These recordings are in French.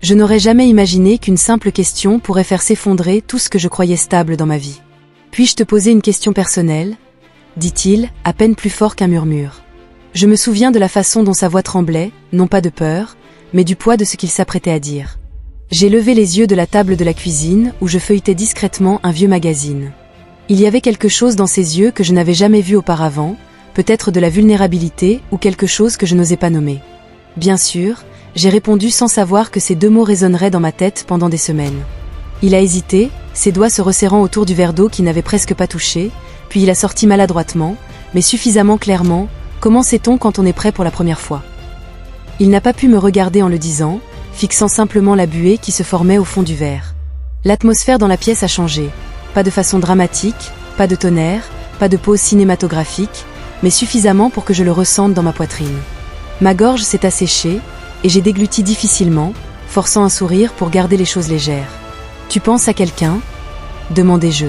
Je n'aurais jamais imaginé qu'une simple question pourrait faire s'effondrer tout ce que je croyais stable dans ma vie. Puis-je te poser une question personnelle ? Dit-il, à peine plus fort qu'un murmure. Je me souviens de la façon dont sa voix tremblait, non pas de peur, mais du poids de ce qu'il s'apprêtait à dire. J'ai levé les yeux de la table de la cuisine où je feuilletais discrètement un vieux magazine. Il y avait quelque chose dans ses yeux que je n'avais jamais vu auparavant, peut-être de la vulnérabilité ou quelque chose que je n'osais pas nommer. Bien sûr, j'ai répondu sans savoir que ces deux mots résonneraient dans ma tête pendant des semaines. Il a hésité, ses doigts se resserrant autour du verre d'eau qu'il n'avait presque pas touché, puis il a sorti maladroitement, mais suffisamment clairement, comment sait-on quand on est prêt pour la première fois ? Il n'a pas pu me regarder en le disant, fixant simplement la buée qui se formait au fond du verre. L'atmosphère dans la pièce a changé. Pas de façon dramatique, pas de tonnerre, pas de pause cinématographique, mais suffisamment pour que je le ressente dans ma poitrine. Ma gorge s'est asséchée, et j'ai dégluti difficilement, forçant un sourire pour garder les choses légères. « Tu penses à quelqu'un » demandai-je.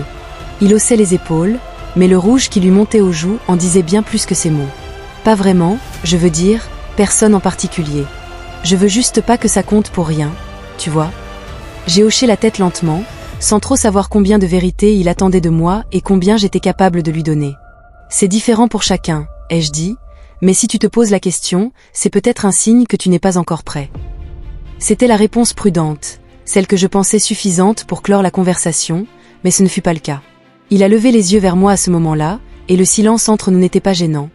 Il haussait les épaules, mais le rouge qui lui montait aux joues en disait bien plus que ces mots. « Pas vraiment, je veux dire, personne en particulier. Je veux juste pas que ça compte pour rien, tu vois ?» J'ai hoché la tête lentement, sans trop savoir combien de vérité il attendait de moi et combien j'étais capable de lui donner. « C'est différent pour chacun, ai-je dit, mais si tu te poses la question, c'est peut-être un signe que tu n'es pas encore prêt. » C'était la réponse prudente, celle que je pensais suffisante pour clore la conversation, mais ce ne fut pas le cas. Il a levé les yeux vers moi à ce moment-là, et le silence entre nous n'était pas gênant.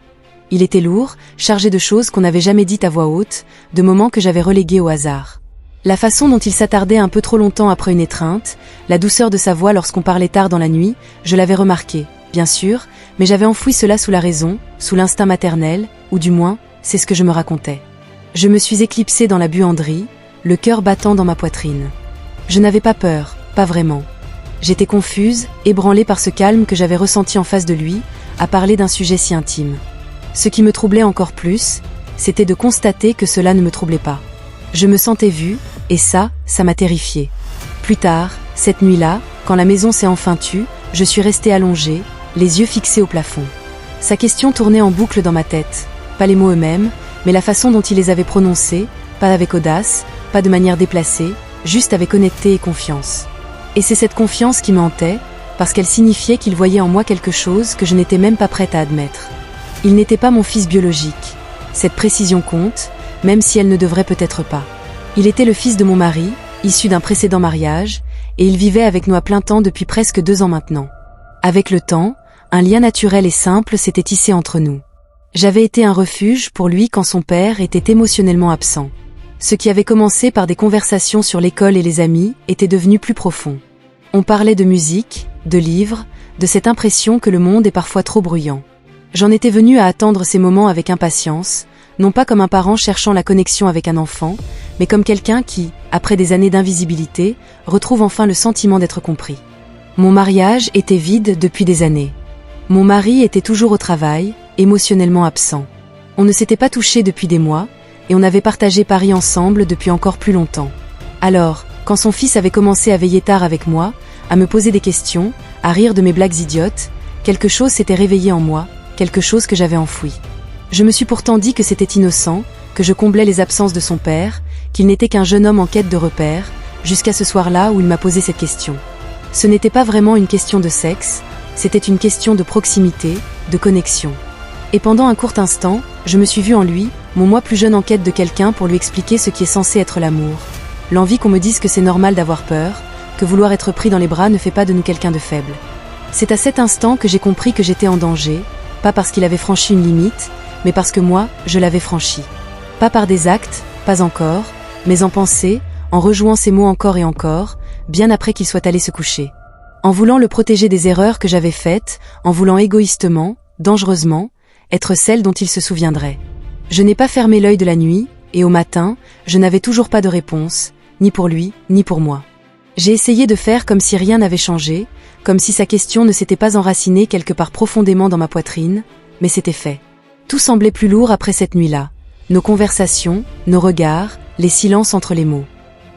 Il était lourd, chargé de choses qu'on n'avait jamais dites à voix haute, de moments que j'avais relégués au hasard. La façon dont il s'attardait un peu trop longtemps après une étreinte, la douceur de sa voix lorsqu'on parlait tard dans la nuit, je l'avais remarqué, bien sûr, mais j'avais enfoui cela sous la raison, sous l'instinct maternel, ou du moins, c'est ce que je me racontais. Je me suis éclipsée dans la buanderie, le cœur battant dans ma poitrine. Je n'avais pas peur, pas vraiment. J'étais confuse, ébranlée par ce calme que j'avais ressenti en face de lui, à parler d'un sujet si intime. Ce qui me troublait encore plus, c'était de constater que cela ne me troublait pas. Je me sentais vue, et ça m'a terrifiée. Plus tard, cette nuit-là, quand la maison s'est enfin tue, je suis restée allongée, les yeux fixés au plafond. Sa question tournait en boucle dans ma tête, pas les mots eux-mêmes, mais la façon dont il les avait prononcés, pas avec audace, pas de manière déplacée, juste avec honnêteté et confiance. Et c'est cette confiance qui me hantait, parce qu'elle signifiait qu'il voyait en moi quelque chose que je n'étais même pas prête à admettre. Il n'était pas mon fils biologique. Cette précision compte, même si elle ne devrait peut-être pas. Il était le fils de mon mari, issu d'un précédent mariage, et il vivait avec nous à plein temps depuis presque 2 ans maintenant. Avec le temps, un lien naturel et simple s'était tissé entre nous. J'avais été un refuge pour lui quand son père était émotionnellement absent. Ce qui avait commencé par des conversations sur l'école et les amis était devenu plus profond. On parlait de musique, de livres, de cette impression que le monde est parfois trop bruyant. J'en étais venue à attendre ces moments avec impatience, non pas comme un parent cherchant la connexion avec un enfant, mais comme quelqu'un qui, après des années d'invisibilité, retrouve enfin le sentiment d'être compris. Mon mariage était vide depuis des années. Mon mari était toujours au travail, émotionnellement absent. On ne s'était pas touché depuis des mois, et on avait partagé Paris ensemble depuis encore plus longtemps. Alors, quand son fils avait commencé à veiller tard avec moi, à me poser des questions, à rire de mes blagues idiotes, quelque chose s'était réveillé en moi, quelque chose que j'avais enfoui. Je me suis pourtant dit que c'était innocent, que je comblais les absences de son père, qu'il n'était qu'un jeune homme en quête de repères, jusqu'à ce soir-là où il m'a posé cette question. Ce n'était pas vraiment une question de sexe, c'était une question de proximité, de connexion. Et pendant un court instant, je me suis vue en lui, mon moi plus jeune en quête de quelqu'un pour lui expliquer ce qui est censé être l'amour. L'envie qu'on me dise que c'est normal d'avoir peur, que vouloir être pris dans les bras ne fait pas de nous quelqu'un de faible. C'est à cet instant que j'ai compris que j'étais en danger, pas parce qu'il avait franchi une limite, mais parce que moi, je l'avais franchie. Pas par des actes, pas encore, mais en pensée, en rejouant ces mots encore et encore, bien après qu'il soit allé se coucher. En voulant le protéger des erreurs que j'avais faites, en voulant égoïstement, dangereusement, être celle dont il se souviendrait. Je n'ai pas fermé l'œil de la nuit, et au matin, je n'avais toujours pas de réponse, ni pour lui, ni pour moi. J'ai essayé de faire comme si rien n'avait changé, comme si sa question ne s'était pas enracinée quelque part profondément dans ma poitrine, mais c'était fait. Tout semblait plus lourd après cette nuit-là. Nos conversations, nos regards, les silences entre les mots.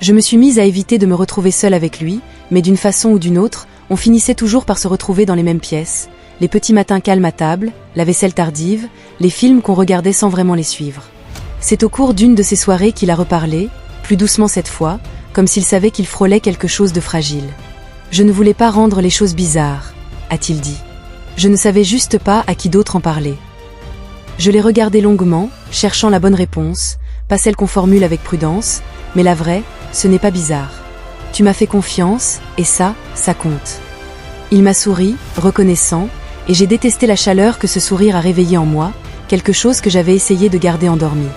Je me suis mise à éviter de me retrouver seule avec lui, mais d'une façon ou d'une autre, on finissait toujours par se retrouver dans les mêmes pièces, les petits matins calmes à table, la vaisselle tardive, les films qu'on regardait sans vraiment les suivre. C'est au cours d'une de ces soirées qu'il a reparlé, plus doucement cette fois, comme s'il savait qu'il frôlait quelque chose de fragile. Je ne voulais pas rendre les choses bizarres, a-t-il dit. Je ne savais juste pas à qui d'autre en parler. Je l'ai regardé longuement, cherchant la bonne réponse, pas celle qu'on formule avec prudence, mais la vraie, ce n'est pas bizarre. Tu m'as fait confiance, et ça compte. Il m'a souri, reconnaissant, et j'ai détesté la chaleur que ce sourire a réveillé en moi, quelque chose que j'avais essayé de garder endormi.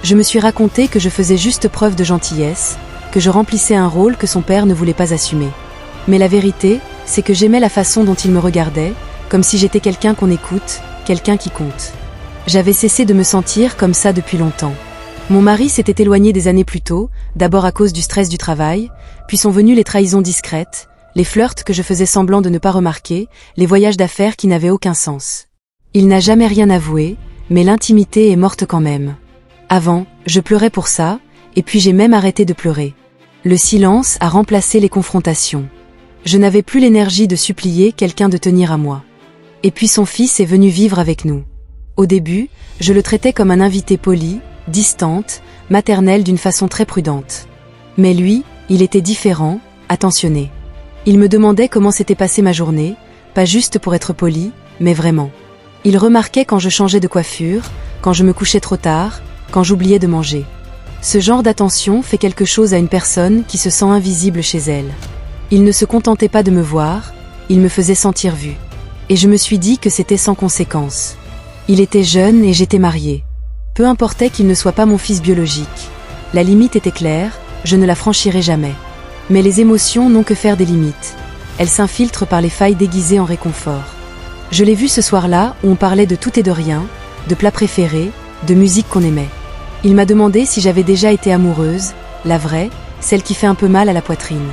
Je me suis raconté que je faisais juste preuve de gentillesse, que je remplissais un rôle que son père ne voulait pas assumer. Mais la vérité, c'est que j'aimais la façon dont il me regardait, comme si j'étais quelqu'un qu'on écoute, quelqu'un qui compte. J'avais cessé de me sentir comme ça depuis longtemps. Mon mari s'était éloigné des années plus tôt, d'abord à cause du stress du travail, puis sont venues les trahisons discrètes, les flirts que je faisais semblant de ne pas remarquer, les voyages d'affaires qui n'avaient aucun sens. Il n'a jamais rien avoué, mais l'intimité est morte quand même. Avant, je pleurais pour ça, et puis j'ai même arrêté de pleurer. Le silence a remplacé les confrontations. Je n'avais plus l'énergie de supplier quelqu'un de tenir à moi. Et puis son fils est venu vivre avec nous. Au début, je le traitais comme un invité poli, distante, maternelle d'une façon très prudente. Mais lui, il était différent, attentionné. Il me demandait comment s'était passée ma journée, pas juste pour être poli, mais vraiment. Il remarquait quand je changeais de coiffure, quand je me couchais trop tard, quand j'oubliais de manger. Ce genre d'attention fait quelque chose à une personne qui se sent invisible chez elle. Il ne se contentait pas de me voir, il me faisait sentir vue. Et je me suis dit que c'était sans conséquence. Il était jeune et j'étais mariée. Peu importait qu'il ne soit pas mon fils biologique. La limite était claire, je ne la franchirai jamais. Mais les émotions n'ont que faire des limites. Elles s'infiltrent par les failles déguisées en réconfort. Je l'ai vu ce soir-là où on parlait de tout et de rien, de plats préférés, de musique qu'on aimait. Il m'a demandé si j'avais déjà été amoureuse, la vraie, celle qui fait un peu mal à la poitrine.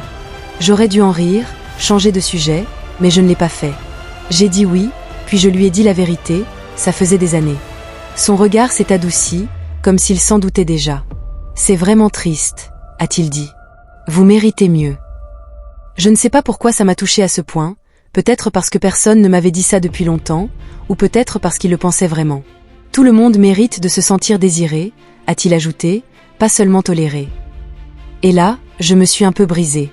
J'aurais dû en rire, changer de sujet, mais je ne l'ai pas fait. J'ai dit oui, puis je lui ai dit la vérité, ça faisait des années. Son regard s'est adouci, comme s'il s'en doutait déjà. C'est vraiment triste, a-t-il dit. Vous méritez mieux. Je ne sais pas pourquoi ça m'a touché à ce point, peut-être parce que personne ne m'avait dit ça depuis longtemps, ou peut-être parce qu'il le pensait vraiment. Tout le monde mérite de se sentir désiré, a-t-il ajouté, pas seulement toléré. Et là, je me suis un peu brisée.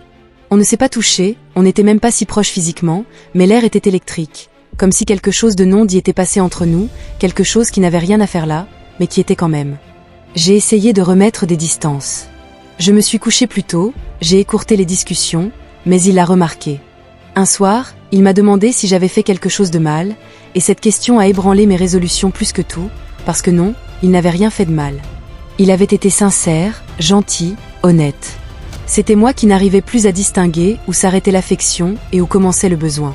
On ne s'est pas touché, on n'était même pas si proches physiquement, mais l'air était électrique, comme si quelque chose de non dit était passé entre nous, quelque chose qui n'avait rien à faire là, mais qui était quand même. J'ai essayé de remettre des distances. Je me suis couchée plus tôt, j'ai écourté les discussions, mais il l'a remarqué. Un soir, il m'a demandé si j'avais fait quelque chose de mal, et cette question a ébranlé mes résolutions plus que tout, parce que non, il n'avait rien fait de mal. Il avait été sincère, gentil, honnête. C'était moi qui n'arrivais plus à distinguer où s'arrêtait l'affection et où commençait le besoin.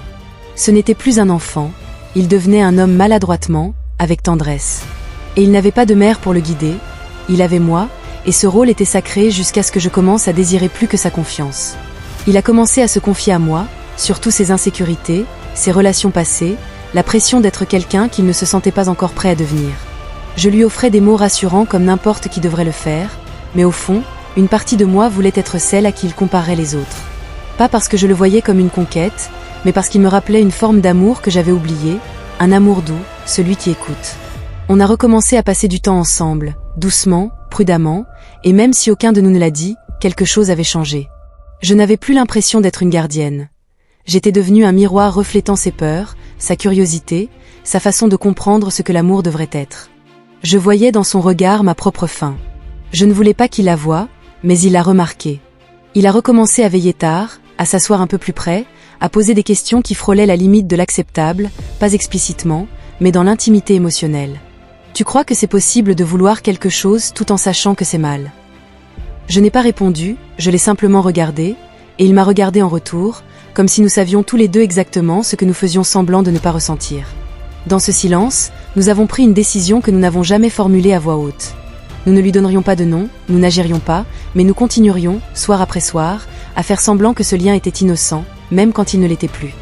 Ce n'était plus un enfant, il devenait un homme maladroitement, avec tendresse. Et il n'avait pas de mère pour le guider, il avait moi, et ce rôle était sacré jusqu'à ce que je commence à désirer plus que sa confiance. Il a commencé à se confier à moi, surtout ses insécurités, ses relations passées, la pression d'être quelqu'un qu'il ne se sentait pas encore prêt à devenir. Je lui offrais des mots rassurants comme n'importe qui devrait le faire, mais au fond, une partie de moi voulait être celle à qui il comparait les autres. Pas parce que je le voyais comme une conquête, mais parce qu'il me rappelait une forme d'amour que j'avais oubliée, un amour doux, celui qui écoute. On a recommencé à passer du temps ensemble, doucement, prudemment, et même si aucun de nous ne l'a dit, quelque chose avait changé. Je n'avais plus l'impression d'être une gardienne. J'étais devenue un miroir reflétant ses peurs, sa curiosité, sa façon de comprendre ce que l'amour devrait être. Je voyais dans son regard ma propre faim. Je ne voulais pas qu'il la voie, mais il l'a remarqué. Il a recommencé à veiller tard, à s'asseoir un peu plus près, à poser des questions qui frôlaient la limite de l'acceptable, pas explicitement, mais dans l'intimité émotionnelle. Tu crois que c'est possible de vouloir quelque chose tout en sachant que c'est mal? Je n'ai pas répondu, je l'ai simplement regardé, et il m'a regardé en retour, comme si nous savions tous les deux exactement ce que nous faisions semblant de ne pas ressentir. Dans ce silence, nous avons pris une décision que nous n'avons jamais formulée à voix haute. Nous ne lui donnerions pas de nom, nous n'agirions pas, mais nous continuerions, soir après soir, à faire semblant que ce lien était innocent, même quand il ne l'était plus.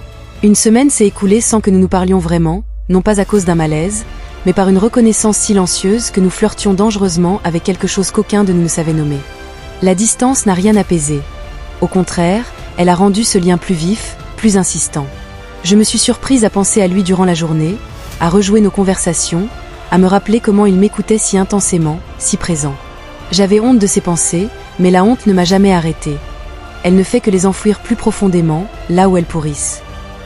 Une semaine s'est écoulée sans que nous nous parlions vraiment, non pas à cause d'un malaise, mais par une reconnaissance silencieuse que nous flirtions dangereusement avec quelque chose qu'aucun de nous ne savait nommer. La distance n'a rien apaisé. Au contraire, elle a rendu ce lien plus vif, plus insistant. Je me suis surprise à penser à lui durant la journée, à rejouer nos conversations, à me rappeler comment il m'écoutait si intensément, si présent. J'avais honte de ses pensées, Mais la honte ne m'a jamais arrêtée. Elle ne fait que les enfouir plus profondément, là où elles pourrissent.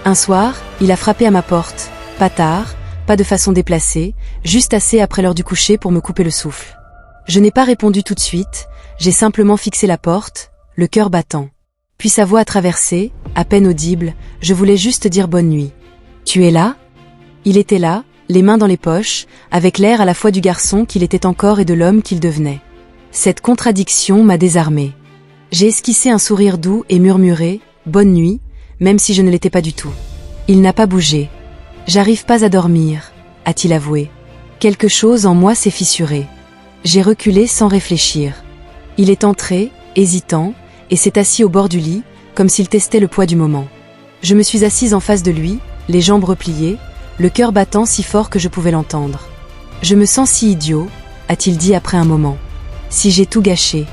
Un soir, il a frappé à ma porte, pas tard, pas de façon déplacée, juste assez après l'heure du coucher pour me couper le souffle. Je n'ai pas répondu tout de suite, j'ai simplement fixé la porte, le cœur battant. Puis sa voix a traversé, à peine audible, je voulais juste dire bonne nuit. « Tu es là ?» Il était là, les mains dans les poches, avec l'air à la fois du garçon qu'il était encore et de l'homme qu'il devenait. Cette contradiction m'a désarmée. J'ai esquissé un sourire doux et murmuré « bonne nuit », même si je ne l'étais pas du tout. Il n'a pas bougé. « J'arrive pas à dormir », a-t-il avoué. Quelque chose en moi s'est fissuré. J'ai reculé sans réfléchir. Il est entré, hésitant, et s'est assis au bord du lit, comme s'il testait le poids du moment. Je me suis assise en face de lui, les jambes repliées, le cœur battant si fort que je pouvais l'entendre. « Je me sens si idiot », a-t-il dit après un moment. « Si j'ai tout gâché. »«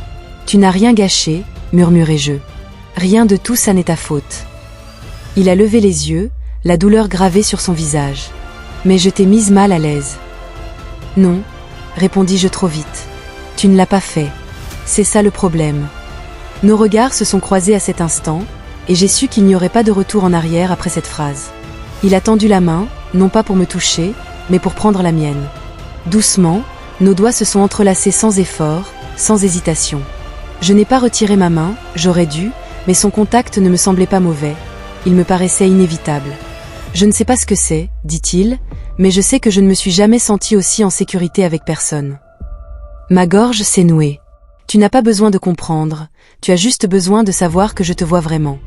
Tu n'as rien gâché », murmurai-je. « Rien de tout ça n'est ta faute. » Il a levé les yeux, la douleur gravée sur son visage. « Mais je t'ai mise mal à l'aise. »« Non », répondis-je trop vite. « Tu ne l'as pas fait. C'est ça le problème. » Nos regards se sont croisés à cet instant, et j'ai su qu'il n'y aurait pas de retour en arrière après cette phrase. Il a tendu la main, non pas pour me toucher, mais pour prendre la mienne. Doucement, nos doigts se sont entrelacés sans effort, sans hésitation. Je n'ai pas retiré ma main, j'aurais dû, mais son contact ne me semblait pas mauvais. Il me paraissait inévitable. « Je ne sais pas ce que c'est, dit-il, mais je sais que je ne me suis jamais senti aussi en sécurité avec personne. » Ma gorge s'est nouée. « Tu n'as pas besoin de comprendre, tu as juste besoin de savoir que je te vois vraiment. »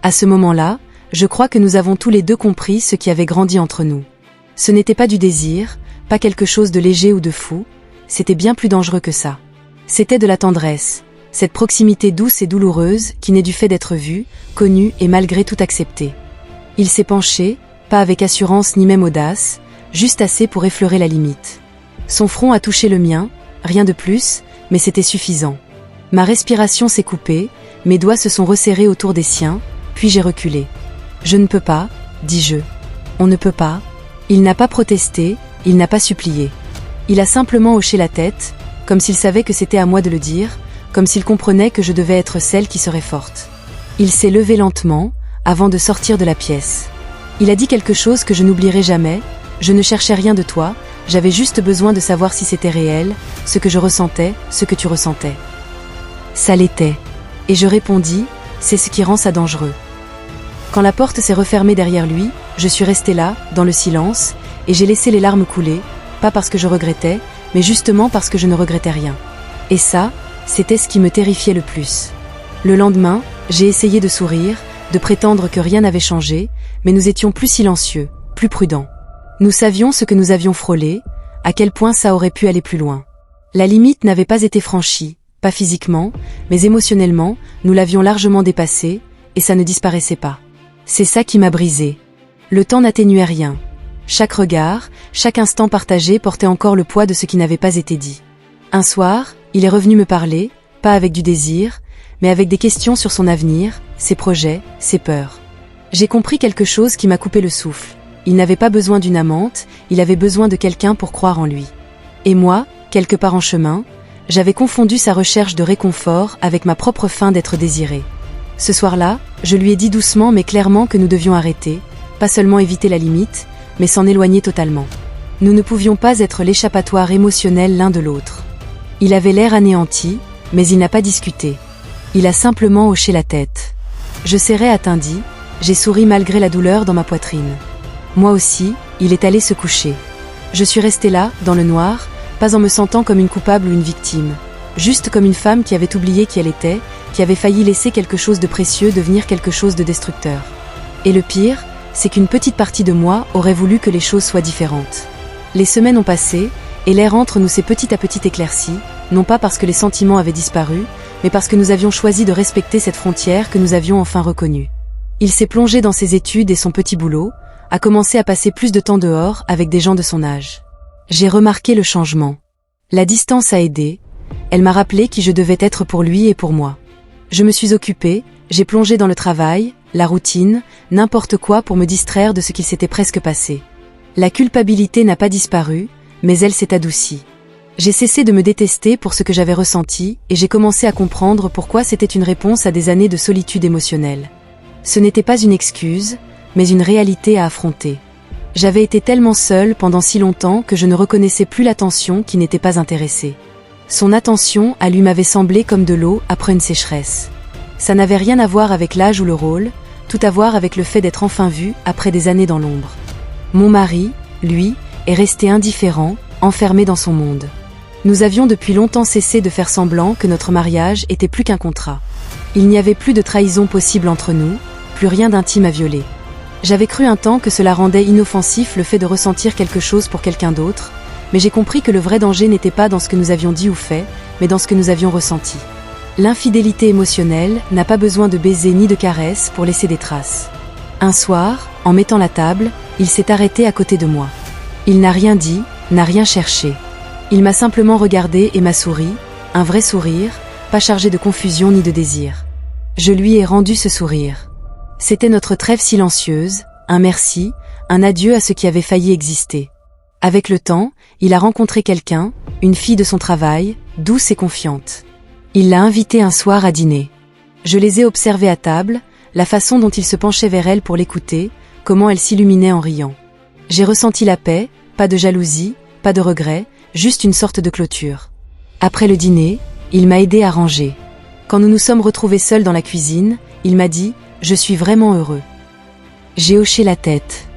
À ce moment-là, je crois que nous avons tous les deux compris ce qui avait grandi entre nous. Ce n'était pas du désir, pas quelque chose de léger ou de fou, c'était bien plus dangereux que ça. C'était de la tendresse, cette proximité douce et douloureuse qui naît du fait d'être vue, connue et malgré tout acceptée. Il s'est penché, pas avec assurance ni même audace, juste assez pour effleurer la limite. Son front a touché le mien, rien de plus, mais c'était suffisant. Ma respiration s'est coupée, mes doigts se sont resserrés autour des siens, puis j'ai reculé. « Je ne peux pas, dis-je. On ne peut pas. » Il n'a pas protesté, il n'a pas supplié. Il a simplement hoché la tête, comme s'il savait que c'était à moi de le dire, comme s'il comprenait que je devais être celle qui serait forte. Il s'est levé lentement, avant de sortir de la pièce. Il a dit quelque chose que je n'oublierai jamais, je ne cherchais rien de toi, j'avais juste besoin de savoir si c'était réel, ce que je ressentais, ce que tu ressentais. Ça l'était. Et je répondis, c'est ce qui rend ça dangereux. Quand la porte s'est refermée derrière lui, je suis restée là, dans le silence, et j'ai laissé les larmes couler, pas parce que je regrettais, mais justement parce que je ne regrettais rien. Et ça, c'était ce qui me terrifiait le plus. Le lendemain, j'ai essayé de sourire, de prétendre que rien n'avait changé, mais nous étions plus silencieux, plus prudents. Nous savions ce que nous avions frôlé, à quel point ça aurait pu aller plus loin. La limite n'avait pas été franchie, pas physiquement, mais émotionnellement, nous l'avions largement dépassée, et ça ne disparaissait pas. C'est ça qui m'a brisé. Le temps n'atténuait rien. Chaque regard, chaque instant partagé portait encore le poids de ce qui n'avait pas été dit. Un soir, il est revenu me parler, pas avec du désir, mais avec des questions sur son avenir, ses projets, ses peurs. J'ai compris quelque chose qui m'a coupé le souffle. Il n'avait pas besoin d'une amante, il avait besoin de quelqu'un pour croire en lui. Et moi, quelque part en chemin, j'avais confondu sa recherche de réconfort avec ma propre faim d'être désirée. Ce soir-là, je lui ai dit doucement mais clairement que nous devions arrêter, pas seulement éviter la limite, mais s'en éloigner totalement. Nous ne pouvions pas être l'échappatoire émotionnel l'un de l'autre. Il avait l'air anéanti, mais il n'a pas discuté. Il a simplement hoché la tête. Je serrai atteindie, j'ai souri malgré la douleur dans ma poitrine. Moi aussi, il est allé se coucher. Je suis restée là, dans le noir, pas en me sentant comme une coupable ou une victime, juste comme une femme qui avait oublié qui elle était, qui avait failli laisser quelque chose de précieux devenir quelque chose de destructeur. Et le pire, c'est qu'une petite partie de moi aurait voulu que les choses soient différentes. Les semaines ont passé, et l'air entre nous s'est petit à petit éclairci, non pas parce que les sentiments avaient disparu, mais parce que nous avions choisi de respecter cette frontière que nous avions enfin reconnue. Il s'est plongé dans ses études et son petit boulot, a commencé à passer plus de temps dehors avec des gens de son âge. J'ai remarqué le changement. La distance a aidé, elle m'a rappelé qui je devais être pour lui et pour moi. Je me suis occupée, j'ai plongé dans le travail, la routine, n'importe quoi pour me distraire de ce qu'il s'était presque passé. La culpabilité n'a pas disparu, mais elle s'est adoucie. J'ai cessé de me détester pour ce que j'avais ressenti, et j'ai commencé à comprendre pourquoi c'était une réponse à des années de solitude émotionnelle. Ce n'était pas une excuse, mais une réalité à affronter. J'avais été tellement seule pendant si longtemps que je ne reconnaissais plus l'attention qui n'était pas intéressée. Son attention à lui m'avait semblé comme de l'eau après une sécheresse. Ça n'avait rien à voir avec l'âge ou le rôle, tout à voir avec le fait d'être enfin vue après des années dans l'ombre. Mon mari, lui, est resté indifférent, enfermé dans son monde. Nous avions depuis longtemps cessé de faire semblant que notre mariage était plus qu'un contrat. Il n'y avait plus de trahison possible entre nous, plus rien d'intime à violer. J'avais cru un temps que cela rendait inoffensif le fait de ressentir quelque chose pour quelqu'un d'autre, mais j'ai compris que le vrai danger n'était pas dans ce que nous avions dit ou fait, mais dans ce que nous avions ressenti. L'infidélité émotionnelle n'a pas besoin de baisers ni de caresses pour laisser des traces. Un soir, en mettant la table, il s'est arrêté à côté de moi. Il n'a rien dit, n'a rien cherché. Il m'a simplement regardé et m'a souri, un vrai sourire, pas chargé de confusion ni de désir. Je lui ai rendu ce sourire. C'était notre trêve silencieuse, un merci, un adieu à ce qui avait failli exister. Avec le temps, il a rencontré quelqu'un, une fille de son travail, douce et confiante. Il l'a invitée un soir à dîner. Je les ai observés à table, la façon dont il se penchait vers elle pour l'écouter, comment elle s'illuminait en riant. J'ai ressenti la paix, pas de jalousie, pas de regret, juste une sorte de clôture. Après le dîner, il m'a aidé à ranger. Quand nous nous sommes retrouvés seuls dans la cuisine, il m'a dit « Je suis vraiment heureux ». J'ai hoché la tête.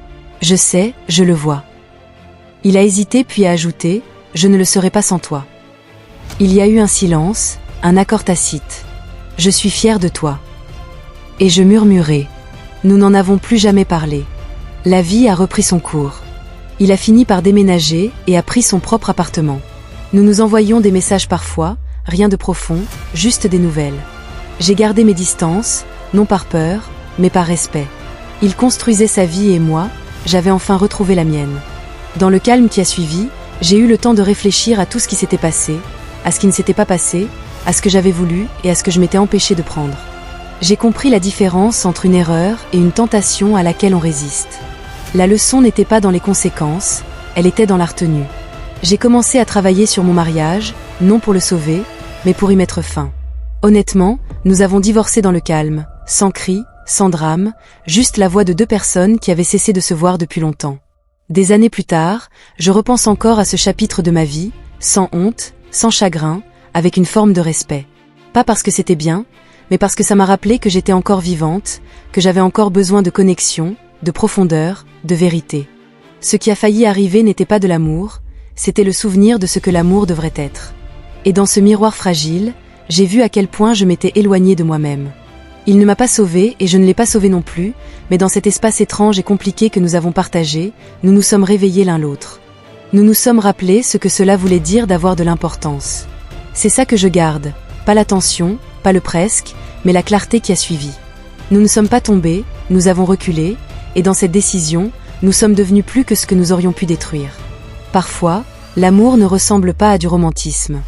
Je sais, je le vois. Il a hésité puis a ajouté « Je ne le serai pas sans toi ». Il y a eu un silence, un accord tacite. « Je suis fière de toi ». Et je murmurai. Nous n'en avons plus jamais parlé. La vie a repris son cours. Il a fini par déménager et a pris son propre appartement. Nous nous envoyions des messages parfois, rien de profond, juste des nouvelles. J'ai gardé mes distances, non par peur, mais par respect. Il construisait sa vie et moi, j'avais enfin retrouvé la mienne. Dans le calme qui a suivi, j'ai eu le temps de réfléchir à tout ce qui s'était passé, à ce qui ne s'était pas passé, à ce que j'avais voulu et à ce que je m'étais empêché de prendre. J'ai compris la différence entre une erreur et une tentation à laquelle on résiste. La leçon n'était pas dans les conséquences, elle était dans la retenue. J'ai commencé à travailler sur mon mariage, non pour le sauver, mais pour y mettre fin. Honnêtement, nous avons divorcé dans le calme, sans cris, sans drame, juste la voix de deux personnes qui avaient cessé de se voir depuis longtemps. Des années plus tard, je repense encore à ce chapitre de ma vie, sans honte, sans chagrin, avec une forme de respect. Pas parce que c'était bien, mais parce que ça m'a rappelé que j'étais encore vivante, que j'avais encore besoin de connexion, de profondeur, de vérité. Ce qui a failli arriver n'était pas de l'amour, c'était le souvenir de ce que l'amour devrait être. Et dans ce miroir fragile, j'ai vu à quel point je m'étais éloignée de moi-même. Il ne m'a pas sauvée et je ne l'ai pas sauvé non plus, mais dans cet espace étrange et compliqué que nous avons partagé, nous nous sommes réveillés l'un l'autre. Nous nous sommes rappelés ce que cela voulait dire d'avoir de l'importance. C'est ça que je garde, pas l'attention, pas le presque, mais la clarté qui a suivi. Nous ne sommes pas tombés, nous avons reculé, et dans cette décision, nous sommes devenus plus que ce que nous aurions pu détruire. Parfois, l'amour ne ressemble pas à du romantisme.